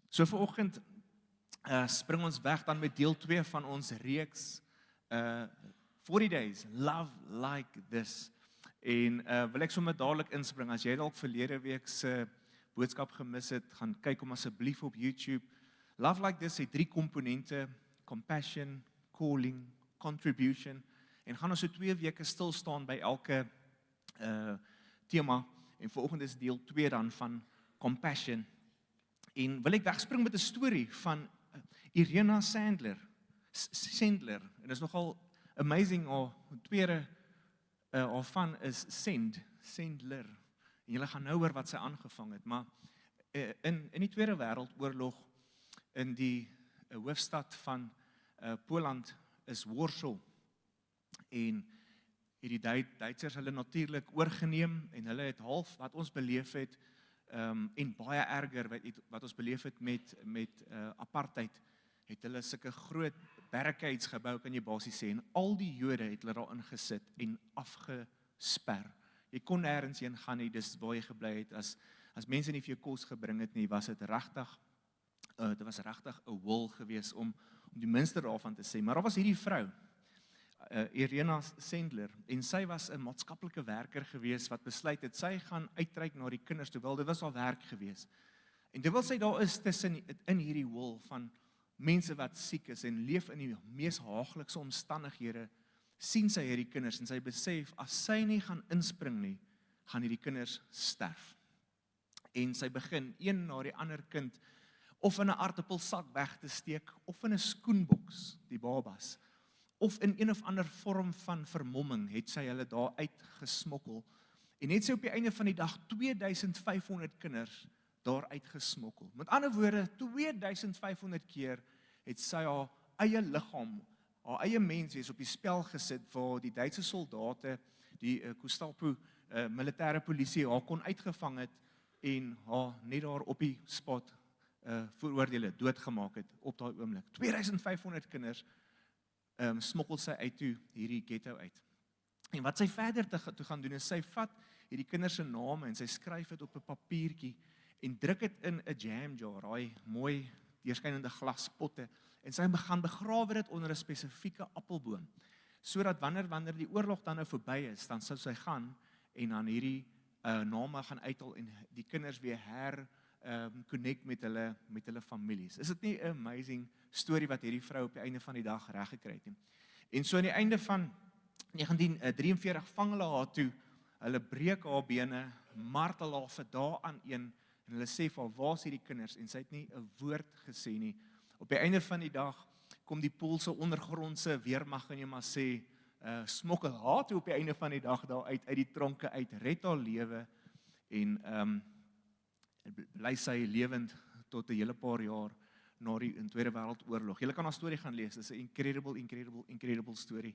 So vanoggend spring ons weg dan met deel 2 van ons reeks 40 Days, Love Like This. En wil ek sommer dadelik inspring, as jy dalk verlede week se boodskap gemis het, gaan kyk hom asseblief op YouTube. Love Like This het 3 komponente: compassion, calling, contribution. En gaan ons so 2 weke stil staan by elke tema. En vanoggend is deel 2 dan van compassion. En wil ek wegspring met 'n storie van Irena Sandler. En dit is nogal amazing, tweede van is Sandler. En julle gaan nou hoor wat sy aangevang het, maar in die Tweede Wêreldoorlog in die hoofstad van Poland is Warsaw. En het die Duitsers hulle natuurlik oorgeneem en hulle het half wat ons beleef het en baie erger wat ons beleef het met apartheid, het hulle sulke groot barricades gebou, kan jy basies sê, en al die Jode het hulle daarin gesit en afgesper. Jy kon nêrens heen gaan nie, dis waar jy gebly het. As mense nie vir jou kos gebring het nie, was dit regtig 'n wil gewees om die minste daarvan te sê. Maar daar was hierdie vrou, Irena Sandler, en sy was 'n maatskaplike werker gewees wat besluit het sy gaan uitreik na die kinders, terwyl dit was al werk gewees. En terwyl sy daar is tussen in hierdie wil van mense wat siek is en leef in die mees haaglikse omstandighede, sien sy hierdie kinders en sy besef as sy nie gaan inspring nie, gaan hierdie kinders sterf. En sy begin een na die ander kind of in 'n aardappelsak weg te steek of in 'n skoenboks, die babas, of in een of ander vorm van vermomming het sy hulle daar uitgesmokkel. En het sy op die einde van die dag 2500 kinders daar uitgesmokkel. Met ander woorde, 2500 keer het sy haar eie liggaam, haar eie menswees op die spel gesit, waar die Duitse soldate, die Gestapo, militêre polisie haar kon uitgevang het en haar net daar op die spot veroordeel, doodgemaak het op daai oomblik. 2500 kinders smokkel sy uit toe hierdie ghetto uit. En wat sy verder toe gaan doen is, sy vat hierdie kinders se name en sy skryf dit op 'n papiertjie en druk dit in 'n jam jar, daai mooi deurskynende glaspotte, en sy gaan begrawe dit onder 'n spesifieke appelboom, sodat wanneer die oorlog dan nou verby is, dan sou sy gaan en dan hierdie name gaan uithaal en die kinders weer connect met hulle families. Is dit nie 'n amazing storie wat hierdie vrou op die einde van die dag reg gekry het nie? En so aan die einde van 1943 vang hulle haar toe, hulle breek haar bene, martel haar vir dae aan een, en hulle sê vir haar, waar is hierdie kinders? En sy het nie 'n woord gesê nie. Op die einde van die dag kom die Poolse ondergrondse weermag, en jy maar sê, smokkel haar toe op die einde van die dag daar uit die tronke uit, red haar lewe, en bly sy lewend tot 'n hele paar jaar na die Tweede Wêreldoorlog. Julle kan haar storie gaan lees, dit is 'n incredible storie.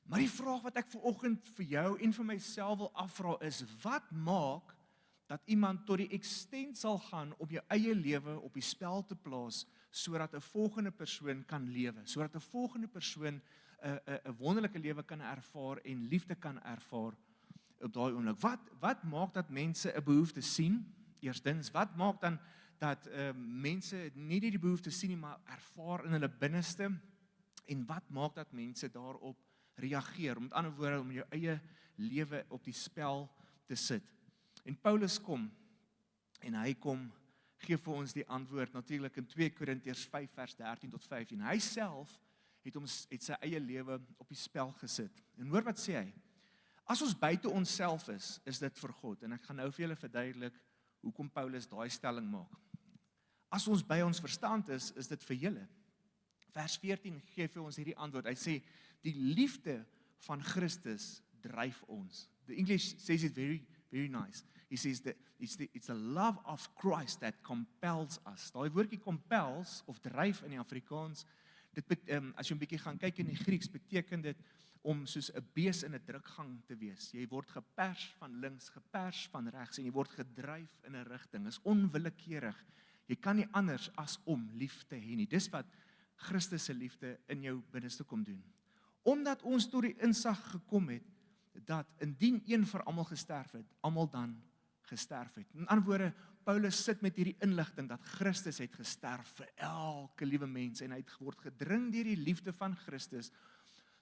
Maar die vraag wat ek vanoggend vir jou en vir myself wil afvra is, wat maak dat iemand tot die extent sal gaan om jou eie lewe op die spel te plaas, sodat 'n volgende persoon kan lewe, sodat 'n volgende persoon 'n wonderlike lewe kan ervaar en liefde kan ervaar op daai oomblik? Wat maak dat mense 'n behoefte sien? Eerstens, wat maak dan dat mense nie die behoefte sien nie, maar ervaar in hulle binneste? En wat maak dat mense daarop reageer? Met ander woorde, om jou eie lewe op die spel te sit. En Paulus kom, en hy gee vir ons die antwoord, natuurlik in 2 Korintiërs 5 vers 13 tot 15. Hy self het sy eie lewe op die spel gesit. En hoor wat sê hy? As ons buite onsself is dit vir God. En ek gaan nou vir julle verduidelik hoekom Paulus daai stelling maak. As ons by ons verstand is dit vir julle. Vers 14 gee vir ons hierdie antwoord. Hy sê, die liefde van Christus dryf ons. The English says it very, very nice. He says that it's the love of Christ that compels us. Daai woordjie compels, of dryf in die Afrikaans, as jy 'n bietjie gaan kyk in die Grieks, beteken dit om soos 'n bees in 'n drukgang te wees. Jy word gepers van links, gepers van regs, en jy word gedryf in 'n rigting. Is onwillekeurig. Jy kan nie anders as om lief te hê nie. Dis wat Christus se liefde in jou binneste kom doen. Omdat ons tot die insig gekom het, dat indien een vir almal gesterf het, almal dan gesterf het. In ander woorde, Paulus sit met hierdie inligting dat Christus het gesterf vir elke liewe mens en hy het word gedring deur die liefde van Christus,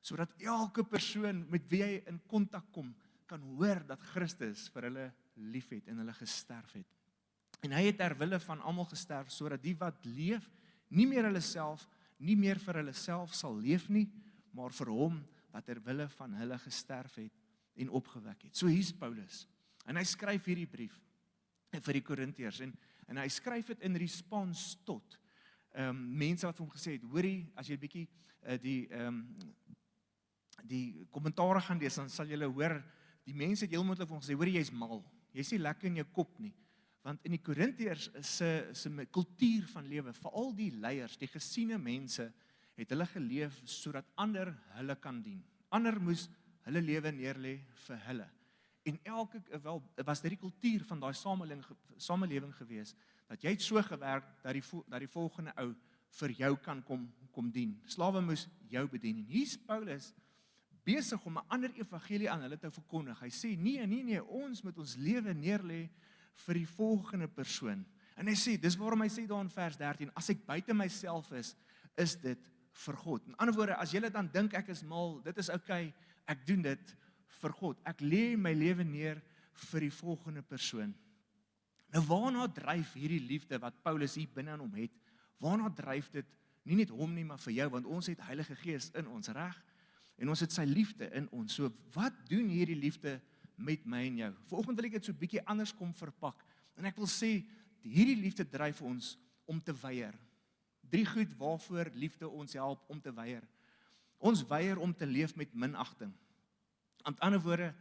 sodat elke persoon met wie hy in kontak kom, kan hoor dat Christus vir hulle lief het en hulle gesterf het. En hy het ter wille van almal gesterf, sodat die wat leef, nie meer vir hulle self sal leef nie, maar vir hom wat ter wille van hulle gesterf het en opgewek het. So hier's Paulus. En hy skryf hierdie brief vir die Korintiërs en hy skryf dit in respons tot mense wat vir hom gesê het, hoorie, as jy 'n bietjie die kommentare gaan lees, dan sal jy hoor, die mense het heel moontlik vir hom gesê, hoorie, jy's mal, jy's nie lekker in jou kop nie. Want in die Korintiërs se kultuur van lewe, veral die leiers, die gesiene mense, het hulle geleef sodat ander hulle kan dien. Ander moes hulle lewe neerlê vir hulle. En was dit die kultuur van daai samelewing gewees, dat jy het so gewerk dat die volgende ou vir jou kan kom dien. Slawe moes jou bedien. En hier's Paulus besig om 'n ander evangelie aan hulle te verkondig. Hy sê nee, ons moet ons lewe neerlê vir die volgende persoon. En hy sê, dis waarom hy sê daar in vers 13, as ek buite myself is dit vir God. In ander woorde, as julle dan dink ek is mal, dit is okay, ek doen dit vir God. Ek lê my lewe neer vir die volgende persoon. Nou waarna dryf hierdie liefde wat Paulus hier binne in hom het? Waarna dryf dit nie net hom nie, maar vir jou, want ons het Heilige Gees in ons, reg? En ons het sy liefde in ons. So wat doen hierdie liefde met my en jou? Vanoggend wil ek dit so 'n bietjie anders kom verpak. En ek wil sê, hierdie liefde dryf ons om te weier. 3 goed waarvoor liefde ons help om te weier. Ons weier om te leef met minagting. Aan die ander woorde,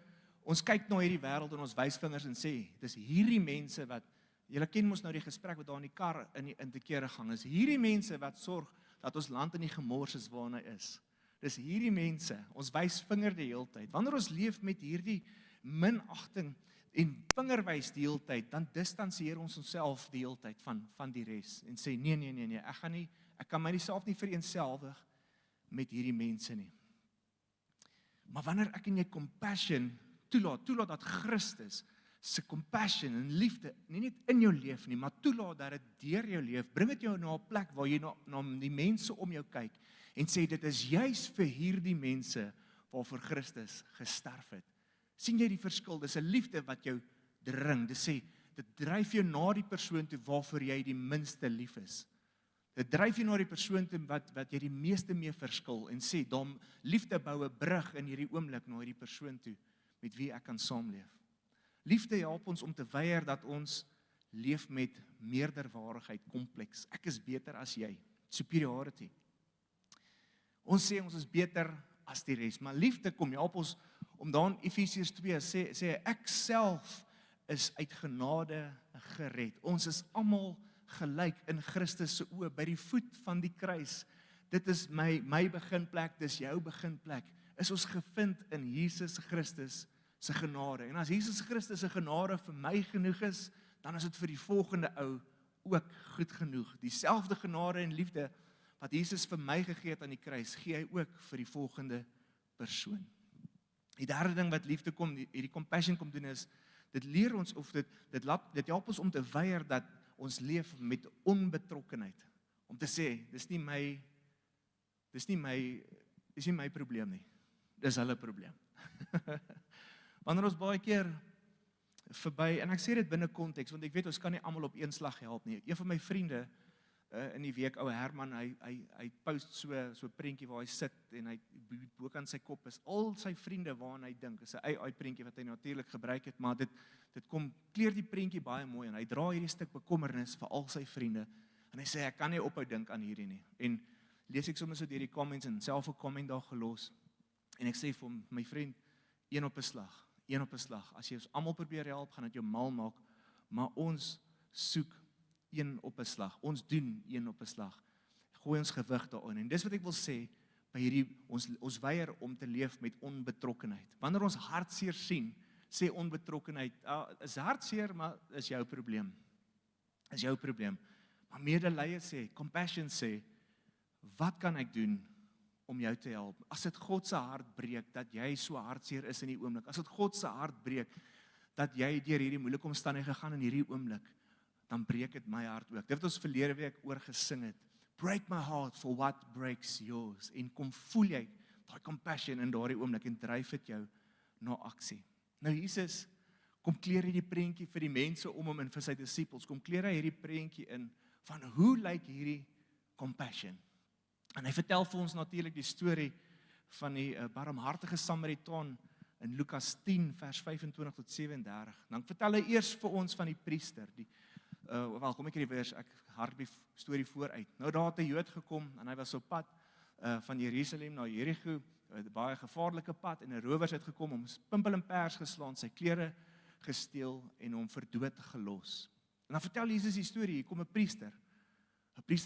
ons kyk na hierdie wêreld en ons wys vingers en sê, dis hierdie mense wat, julle ken mos nou die gesprek wat daar in die kar in te kere gang is, hierdie mense wat sorg dat ons land in die gemors is waarin hy is. Dis hierdie mense, ons wys vinger die hele tyd. Wanneer ons leef met hierdie minagting en vingerwys die hele tyd, dan distansieer ons onsself die hele tyd van die res en sê nee, ek kan myself nie vereenselwig met hierdie mense nie. Maar wanneer ek en jy compassion toelaat dat Christus se compassion en liefde nie net in jou leef nie, maar toelaat dat dit deur jou leef, bring dit jou na 'n plek waar jy na die mense om jou kyk en sê dit is juis vir hierdie mense waarvoor Christus gesterf het. Sien jy die verskil? Dis 'n liefde wat jou dring. Dit sê, dit dryf jou na die persoon toe waarvoor jy die minste lief is. Dit dryf jou na die persoon toe wat jy die meeste mee verskil en sê, dan liefde bou 'n brug in hierdie oomblik na hierdie persoon toe met wie ek kan saamleef. Liefde help ons om te weier dat ons leef met meerderwaardigheid, kompleks. Ek is beter as jy, superiority. Ons sê ons is beter as die res, maar liefde kom help ons om dan Efesiërs 2 sê ek self is uit genade gered. Ons is almal gelyk in Christus se oë by die voet van die kruis. Dit is my beginplek, dis jou beginplek. Is ons gevind in Jesus Christus se genade. En as Jesus Christus se genade vir my genoeg is, dan is dit vir die volgende ou ook goed genoeg. Dieselfde genade en liefde wat Jesus vir my gegee het aan die kruis, gee hy ook vir die volgende persoon. Die derde ding wat liefde kom, hierdie compassion kom doen is, dit leer ons of dit help ons om te weier dat ons leef met onbetrokkenheid. Om te sê, dis nie my probleem nie. Dis hulle probleem. Wanneer ons baie keer verby, en ek sê dit binne konteks, want ek weet ons kan nie almal op een slag help nie. Een van my vriende in die week, ou Herman, hy post so 'n prentjie waar hy sit en hy bokant sy kop is al sy vriende waaraan hy dink. Dis 'n AI prentjie wat hy natuurlik gebruik het, maar dit kleur die prentjie baie mooi en hy dra hierdie stuk bekommernis vir al sy vriende. En hy sê ek kan nie ophou dink aan hierdie nie. En lees ek sommer so deur die comments en self 'n comment daar gelos. En ek sê vir hom, my vriend, een op 'n slag. As jy ons almal probeer help, gaan dit jou mal maak, maar ons soek een op 'n slag. Ons doen een op 'n slag. Gooi ons gewig daarin. En dis wat ek wil sê, by hierdie ons weier om te leef met onbetrokkenheid. Wanneer ons hartseer sien, sê onbetrokkenheid, is hartseer, maar is jou probleem. Is jou probleem. Maar medelee sê, compassion sê, wat kan ek doen om jou te help? As dit God se hart breek dat jy so hartseer is in die oomblik, as dit God se hart breek dat jy deur hierdie moeilike omstandighede gaan in hierdie oomblik, dan breek dit my hart ook. Dit wat ons verlede week oor gesing het, break my heart for what breaks yours, en kom voel jy daai compassion in daardie oomblik en dryf dit jou na aksie. Nou Jesus kom kleer hierdie prentjie vir die mense om hom en vir sy disippels, kom kleer hy hierdie prentjie in van hoe lyk hierdie compassion. En hy vertel vir ons natuurlik die storie van die barmhartige Samaritaan in Lukas 10 vers 25 tot 37. Dan vertel hy eers vir ons van die priester, kom ek hierdie vers, ek hard die storie vooruit. Nou daar het 'n Jood gekom en hy was op pad van Jerusalem na Jerigo, 'n baie gevaarlike pad, en 'n rowers het gekom, hom pimpel en pers geslaan, sy klere gesteel en hom vir dood gelos. En dan vertel Jesus die storie, hier kom 'n priester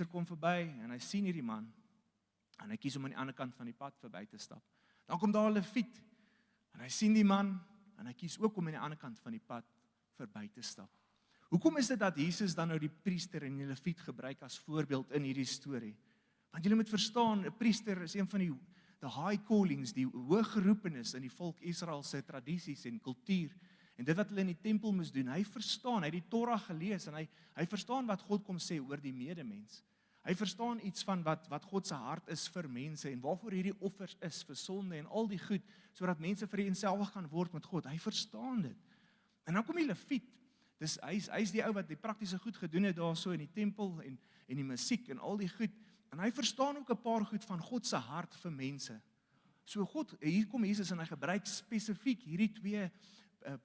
kom verby en hy sien hierdie man en hy kies om aan die ander kant van die pad verby te stap. Dan kom daar 'n leviet en hy sien die man en hy kies ook om aan die ander kant van die pad verby te stap. Hoekom is dit dat Jesus dan nou die priester en die leviet gebruik as voorbeeld in hierdie storie? Want julle moet verstaan, 'n priester is een van die high callings, die hoë geroepenis in die volk Israel se tradisies en kultuur. En dit wat hulle in die tempel moes doen, hy verstaan, hy het die Torah gelees en hy verstaan wat God kom sê oor die medemens. Hy verstaan iets van wat God se hart is vir mense en waarvoor hierdie offers is vir sonde en al die goed, sodat mense vereenselwig kan word met God. Hy verstaan dit. En dan kom die leviet. Dis hy's die ou wat die praktiese goed gedoen het daar so in die tempel en die musiek en al die goed. En hy verstaan ook 'n paar goed van God se hart vir mense. So hier kom Jesus en hy gebruik spesifiek hierdie twee,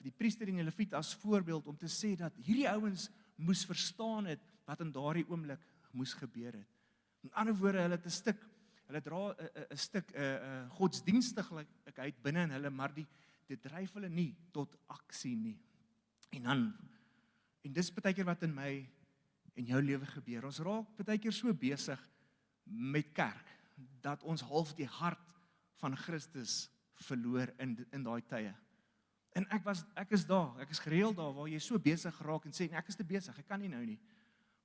die priester en die leviet as voorbeeld om te sê dat hierdie ouens moes verstaan het wat in daardie oomblik moes gebeur het. In ander woorde, hulle dra 'n stuk godsdienstigheid binne in hulle, maar dit dryf hulle nie tot aksie nie. En dis baie keer wat in my en jou lewe gebeur. Ons raak baie keer so besig met kerk, dat ons half die hart van Christus verloor in daai tye. En ek is gereeld daar, waar jy so besig raak en sê, nee, ek is te besig, ek kan nie nou nie.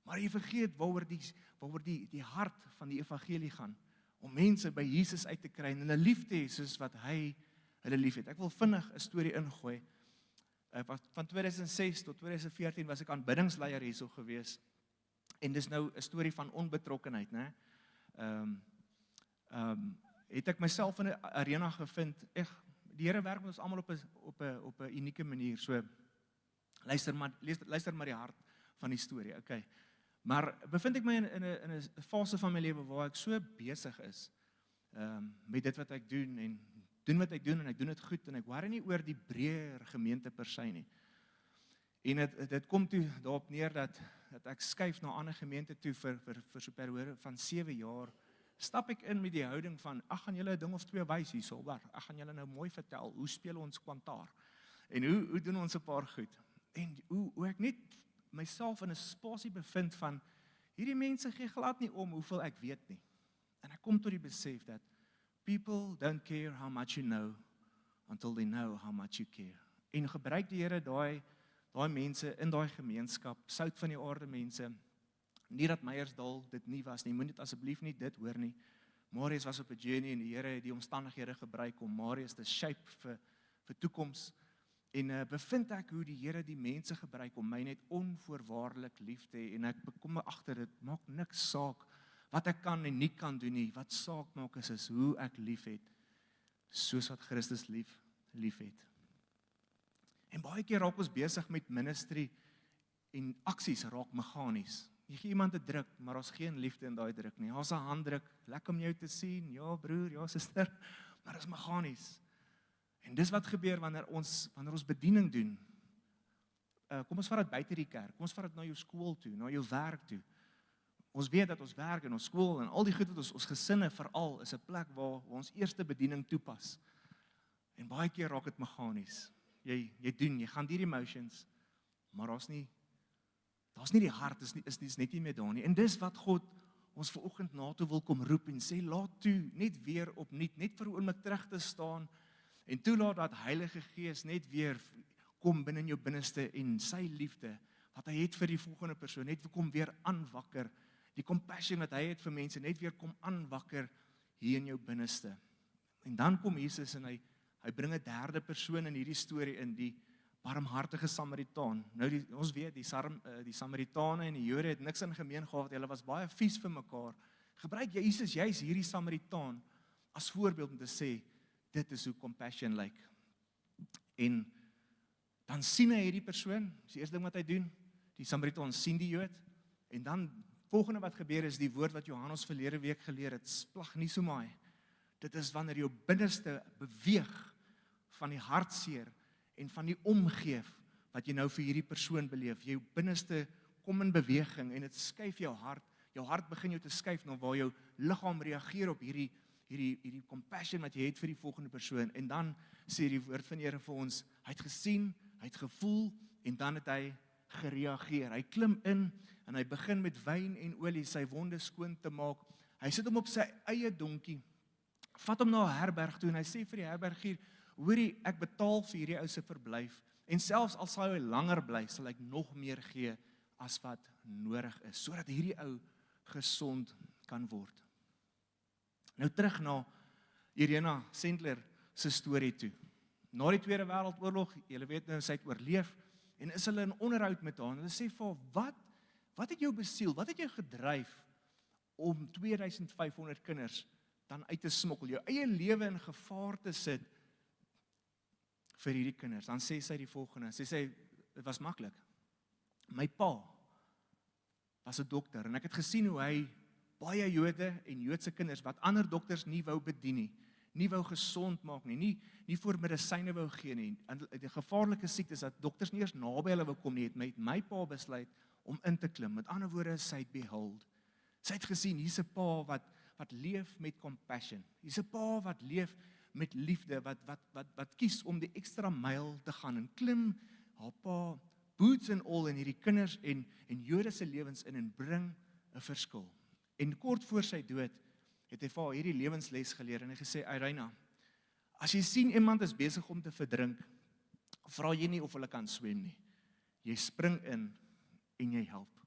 Maar jy vergeet waaroor die hart van die evangelie gaan, om mense by Jesus uit te kry, en hulle lief te hê, soos wat hy hulle lief het. Ek wil vinnig 'n storie ingooi. Van 2006 tot 2014 was ek aanbiddingsleier hierso gewees, en dis nou 'n storie van onbetrokkenheid, né? Het ek myself in 'n arena gevind, die Here werk met ons almal op 'n unieke manier, so luister maar die hart van die storie, okay. Maar bevind ek my in 'n fase van my lewe waar ek so besig is met dit wat ek doen en ek doen dit goed en ek worry nie oor die breër gemeente per se nie. En dit kom toe daarop neer dat ek skuif na 'n ander gemeente toe vir so 'n periode van 7 jaar. Stap ek in met die houding van, gaan julle 'n ding of twee wys hierso, ek gaan julle nou mooi vertel, hoe speel ons kwantaar, en hoe doen ons 'n paar goed, en hoe ek net myself in 'n spasie bevind van, hierdie mense gee glad nie om hoeveel ek weet nie, en ek kom tot die besef dat, people don't care how much you know, until they know how much you care, en gebruik die Here daai mense in daai gemeenskap, sout van die aarde mense, nie dat Meyersdal dit nie was nie, moet dit asseblief nie dit hoor nie. Marius was op 'n journey en die Here het die omstandighede gebruik om Marius te shape vir toekoms. En bevind ek hoe die Here die mense gebruik om my net onvoorwaardelik lief te hê, en ek kom agter dit maak niks saak wat ek kan en nie kan doen nie. Wat saak maak is hoe ek lief het, soos wat Christus lief het. En baie keer raak ons besig met ministry en aksies raak meganies. Jy gee iemand 'n druk, maar ons geen liefde in daai druk nie. Ons 'n handdruk, lekker om jou te sien, ja broer, ja suster, maar dit is meganies. En dis wat gebeur wanneer ons bediening doen. Kom ons vat dit buite die kerk, kom ons vat dit na jou skool toe, na jou werk toe. Ons weet dat ons werk en ons skool en al die goed wat ons gesinne veral is 'n plek waar ons eerste bediening toepas. En baie keer raak dit meganies. Jy gaan deur die emotions, maar daar's nie die hart, is net nie meer daar nie. En dis wat God ons vanoggend na toe wil kom roep en sê, laat toe, net weer opnuut, net vir 'n oomblik terug te staan, en toelaat dat Heilige Gees net weer kom binne in jou binneste, en sy liefde, wat hy het vir die volgende persoon, net kom weer aanwakker, die compassion wat hy het vir mense, net weer kom aanwakker hier in jou binneste. En dan kom Jesus en hy bring 'n derde persoon in hierdie storie in, die barmhartige Samaritaan. Nou ons weet die Samaritane en die Jode het niks in gemeen gehad, hulle was baie vies vir mekaar. Gebruik Jesus juis hierdie Samaritaan as voorbeeld om te sê dit is hoe compassion lyk. En dan sien hy hierdie persoon, dis die eerste ding wat hy doen. Die Samaritaan sien die Jood en dan volgende wat gebeur is die woord wat Johannes verlede week geleer het, splagnisomai. Dit is wanneer jou binneste beweeg van die hartseer en van die omgeef wat jy nou vir hierdie persoon beleef. Jou binneste kom in beweging en dit skuif jou hart begin jou te skuif na waar jou liggaam reageer op hierdie compassion wat jy het vir die volgende persoon. En dan sê die woord van die Here vir ons, hy het gesien, hy het gevoel en dan het hy gereageer. Hy klim in en hy begin met wyn en olie sy wonde skoon te maak. Hy sit hom op sy eie donkie, vat hom na 'n herberg toe en hy sê vir die herbergier, hoorie, ek betaal vir hierdie ou se verblyf en selfs al sal hy langer bly, sal ek nog meer gee as wat nodig is, sodat hierdie ou gesond kan word. Nou terug na Irena Sendler se storie toe. Na die Tweede Wêreldoorlog, julle weet nou, sy het oorleef en is hulle in onderhoud met haar. En hulle sê vir haar, wat het jou besiel? Wat het jou gedryf om 2500 kinders dan uit te smokkel? Jou eie lewe in gevaar te sit vir hierdie kinders. Dan sê sy die volgende, dit was maklik. My pa was 'n dokter en ek het gesien hoe hy baie Jode en Joodse kinders wat ander dokters nie wou bedien nie wou gesond maak nie vir medisyne wou gee nie. En die gevaarlike siektes dat dokters nie eers naby hulle wou kom nie, het my pa besluit om in te klim. Met ander woorde, sy het behold. Sy het gesien, hier's 'n pa wat leef met compassion. Hier's 'n pa wat leef met liefde, wat kies om die ekstra myl te gaan en klim haar pa boots and all in hierdie kinders en Jode se lewens in en bring 'n verskil. En kort voor sy dood het hy vir haar hierdie lewensles geleer en hy gesê, Irena, as jy sien iemand is besig om te verdrink, vra jy nie of hulle kan swem nie. Jy spring in en jy help.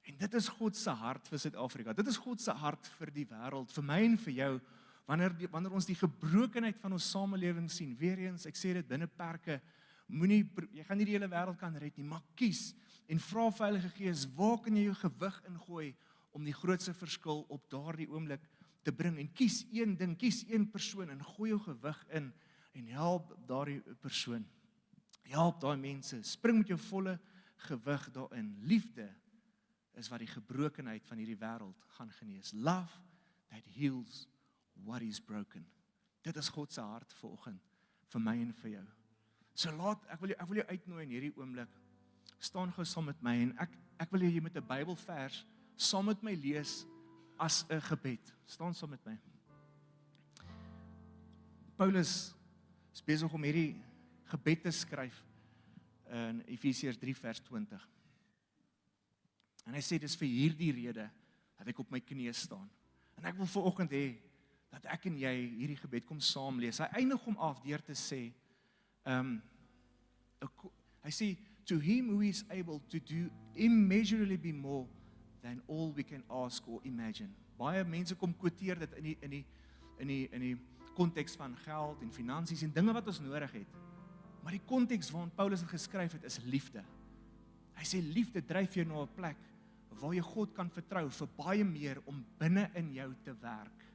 En dit is God se hart vir Suid-Afrika. Dit is God se hart vir die wêreld, vir my en vir jou. Wanneer ons die gebrokenheid van ons samelewing sien, weer eens, ek sê dit binne perke, jy gaan nie die hele wêreld kan red nie, maar kies en vra vir Heilige Gees, waar kan jy jou gewig ingooi om die grootste verskil op daardie oomblik te bring? En kies een ding, kies een persoon en gooi jou gewig in en help daardie persoon. Help daai mense, spring met jou volle gewig daarin. Liefde is wat die gebrokenheid van hierdie wêreld gaan genees. Love that heals what is broken. Dit is God se hart vanoggend vir my en vir jou. So ek wil jou uitnooi in hierdie oomblik. Staan gou saam met my en ek wil jy met 'n Bybelvers saam met my lees as 'n gebed. Staan saam met my. Paulus is besig om hierdie gebed te skryf in Efesiërs 3 vers 20. En hy sê dis vir hierdie rede dat ek op my knieë staan. En ek wil vanoggend hê dat ek en jy hierdie gebed kom saam lees. Hy eindig hom af deur te sê, hy sê, to him who is able to do immeasurably be more than all we can ask or imagine. Baie mense kom quoteer dit in die konteks van geld en finansies en dinge wat ons nodig het. Maar die konteks waarin Paulus dit geskryf het is liefde. Hy sê liefde dryf jou na 'n plek waar jy God kan vertrou vir baie meer om binne in jou te werk,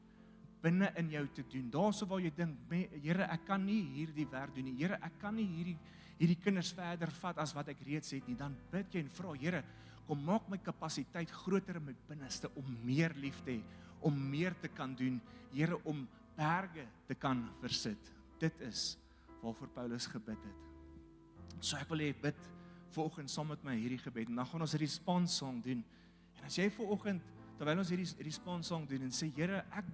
binne in jou te doen. Daarso waar jy dink, Here, ek kan nie hierdie werk doen nie. Here, ek kan nie hierdie kinders verder vat as wat ek reeds het nie. Dan bid jy en vra, Here, kom maak my kapasiteit groter in my binneste om meer lief te hê, om meer te kan doen, Here, om berge te kan versit. Dit is waarvoor Paulus gebid het. So ek wil hê bid vanoggend saam met my hierdie gebed en dan gaan ons hierdie responssong doen. En as jy vanoggend terwyl ons hierdie responssong doen en sê, Here, ek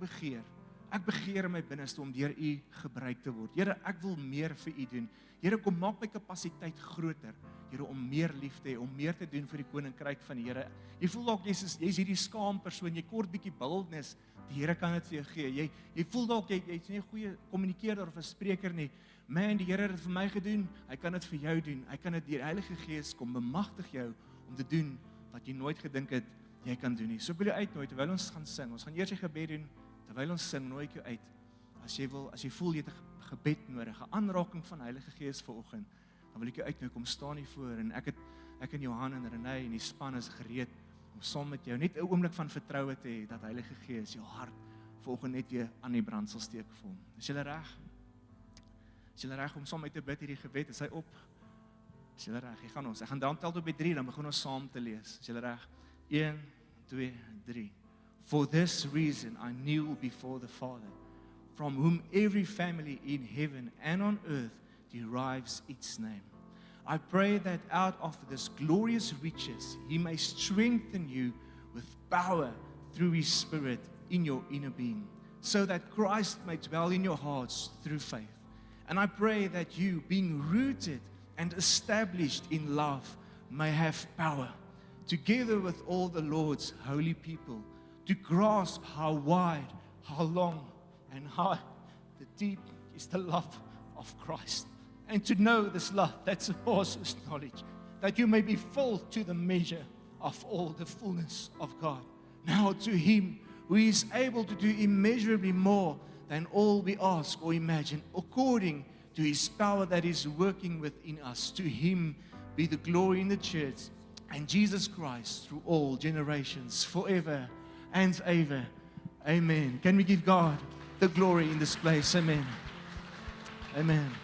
begeer in my binneste om deur U gebruik te word. Here, ek wil meer vir U doen. Here, kom maak my kapasiteit groter. Here, om meer lief te hê, om meer te doen vir die koninkryk van die Here. Jy voel dalk jy's hierdie skaam persoon, jy kort bietjie boldness. Die Here kan dit vir jou gee. Jy voel dalk jy's nie 'n goeie kommunikeerder of 'n spreker nie. Man, die Here het dit vir my gedoen. Hy kan dit vir jou doen. Hy kan dit deur die Heilige Gees kom bemagtig jou om te doen wat jy nooit gedink het jy kan doen nie. So ek wil jou uitnooi terwyl ons gaan sing. Ons gaan eers 'n gebed doen. Terwyl ons sing, nooi ek jou uit. As jy voel jy het 'n gebed nodig, 'n aanraking van die Heilige Gees vanoggend, dan wil ek jou uitnooi, kom staan hier voor, en ek en Johan en Renée en die span is gereed om saam met jou net 'n oomblik van vertroue te hê, dat Heilige Gees jou hart volgende net weer aan die brand sal steek vir hom. Is julle reg? Is julle reg om saam met te bid hierdie gebed? Is hy op? Is julle reg? Ek gaan dan tel tot by 3, dan begin ons saam te lees. Is julle reg? 1, 2, 3. For this reason I kneel before the Father, from whom every family in heaven and on earth derives its name. I pray that out of this glorious riches He may strengthen you with power through His Spirit in your inner being, so that Christ may dwell in your hearts through faith. And I pray that you, being rooted and established in love, may have power, together with all the Lord's holy people, to grasp how wide, how long, and how the deep is the love of Christ. And to know this love that surpasses knowledge, that you may be filled to the measure of all the fullness of God. Now to Him who is able to do immeasurably more than all we ask or imagine, according to His power that is working within us. To Him be the glory in the church and Jesus Christ through all generations, forever and ever. Amen. Can we give God the glory in this place? Amen. Amen.